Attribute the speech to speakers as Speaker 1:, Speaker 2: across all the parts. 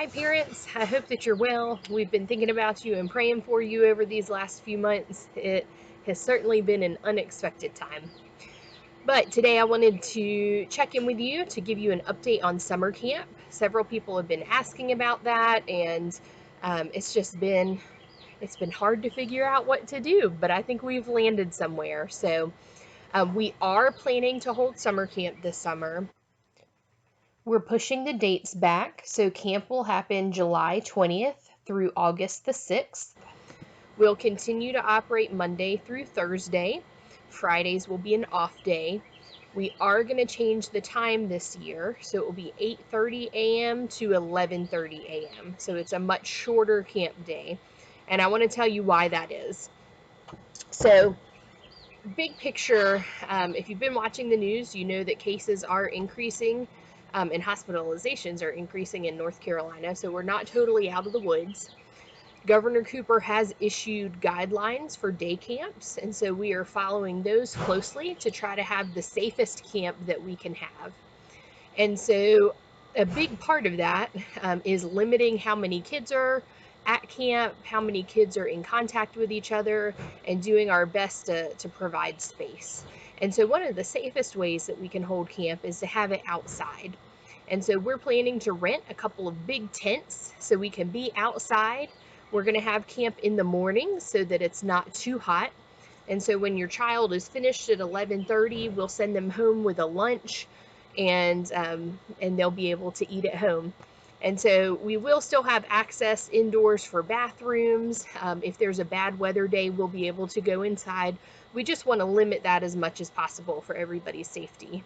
Speaker 1: Hi parents, I hope that you're well. We've been thinking about you and praying for you over these last few months. It has certainly been an unexpected time. But today I wanted to check in with you to give you an update on summer camp. Several people have been asking about that, and it's been hard to figure out what to do, but I think we've landed somewhere. So we are planning to hold summer camp this summer. We're pushing the dates back, so camp will happen July 20th through August the 6th. We'll continue to operate Monday through Thursday. Fridays will be an off day. We are going to change the time this year, so it will be 8:30 a.m. to 11:30 a.m. So it's a much shorter camp day, and I want to tell you why that is. So, big picture, if you've been watching the news, you know that cases are increasing and hospitalizations are increasing in North Carolina, so we're not totally out of the woods. Governor Cooper has issued guidelines for day camps, and so we are following those closely to try to have the safest camp that we can have. And so a big part of that is limiting how many kids are at camp, how many kids are in contact with each other, and doing our best to provide space. And so one of the safest ways that we can hold camp is to have it outside. And so we're planning to rent a couple of big tents so we can be outside. We're going to have camp in the morning so that it's not too hot. And so when your child is finished at 11:30, we'll send them home with a lunch, and they'll be able to eat at home. And so we will still have access indoors for bathrooms. If there's a bad weather day, we'll be able to go inside. We just want to limit that as much as possible for everybody's safety.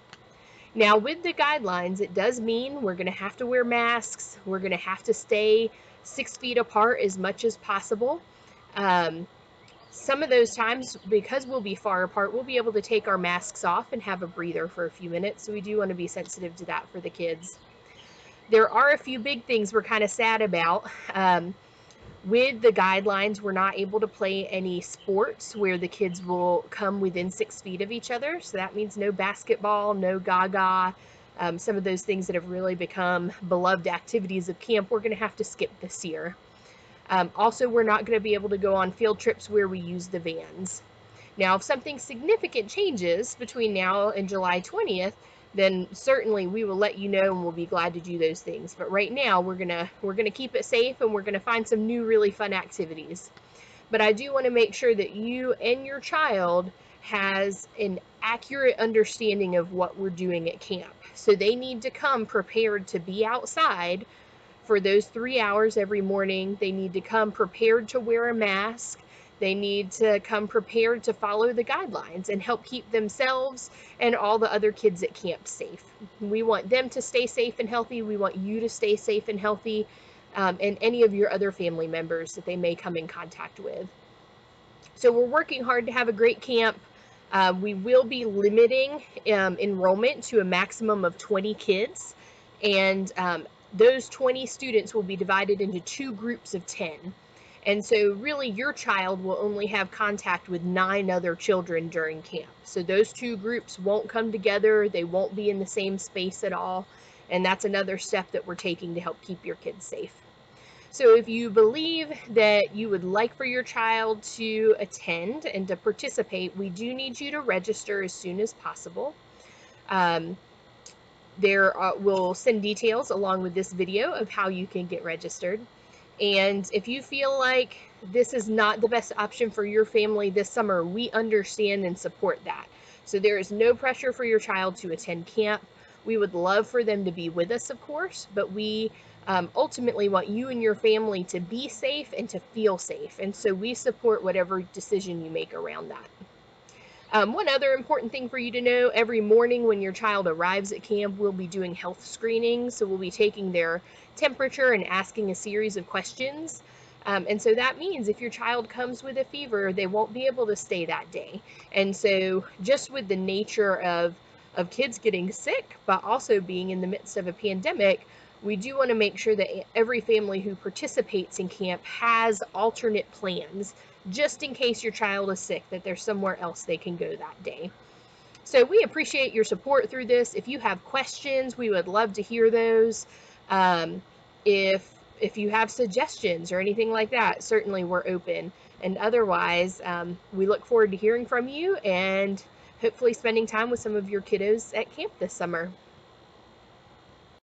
Speaker 1: Now, with the guidelines, it does mean we're going to have to wear masks. We're going to have to stay 6 feet apart as much as possible. Some of those times, because we'll be far apart, we'll be able to take our masks off and have a breather for a few minutes. So we do want to be sensitive to that for the kids. There are a few big things we're kind of sad about. With the guidelines, we're not able to play any sports where the kids will come within 6 feet of each other. So that means no basketball, no gaga, some of those things that have really become beloved activities of camp, we're going to have to skip this year. Also, we're not going to be able to go on field trips where we use the vans. Now, if something significant changes between now and July 20th, then certainly we will let you know and we'll be glad to do those things. But right now, we're gonna keep it safe, and we're gonna find some new really fun activities. But I do want to make sure that you and your child has an accurate understanding of what we're doing at camp. So they need to come prepared to be outside for those 3 hours every morning. They need to come prepared to wear a mask. They need to come prepared to follow the guidelines and help keep themselves and all the other kids at camp safe. We want them to stay safe and healthy. We want you to stay safe and healthy, and any of your other family members that they may come in contact with. So we're working hard to have a great camp. We will be limiting enrollment to a maximum of 20 kids, and those 20 students will be divided into 2 groups of 10. And so really your child will only have contact with 9 other children during camp. So those 2 groups won't come together. They won't be in the same space at all. And that's another step that we're taking to help keep your kids safe. So if you believe that you would like for your child to attend and to participate, we do need you to register as soon as possible. We'll send details along with this video of how you can get registered. And if you feel like this is not the best option for your family this summer, we understand and support that. So there is no pressure for your child to attend camp. We would love for them to be with us, of course, but we ultimately want you and your family to be safe and to feel safe. And so we support whatever decision you make around that. One other important thing for you to know, every morning when your child arrives at camp, we'll be doing health screenings. So we'll be taking their temperature and asking a series of questions. And so that means if your child comes with a fever, they won't be able to stay that day. And so just with the nature of kids getting sick, but also being in the midst of a pandemic, we do want to make sure that every family who participates in camp has alternate plans, just in case your child is sick, that there's somewhere else they can go that day. So we appreciate your support through this. If you have questions, we would love to hear those. If if you have suggestions or anything like that, certainly we're open. And otherwise, we look forward to hearing from you and hopefully spending time with some of your kiddos at camp this summer.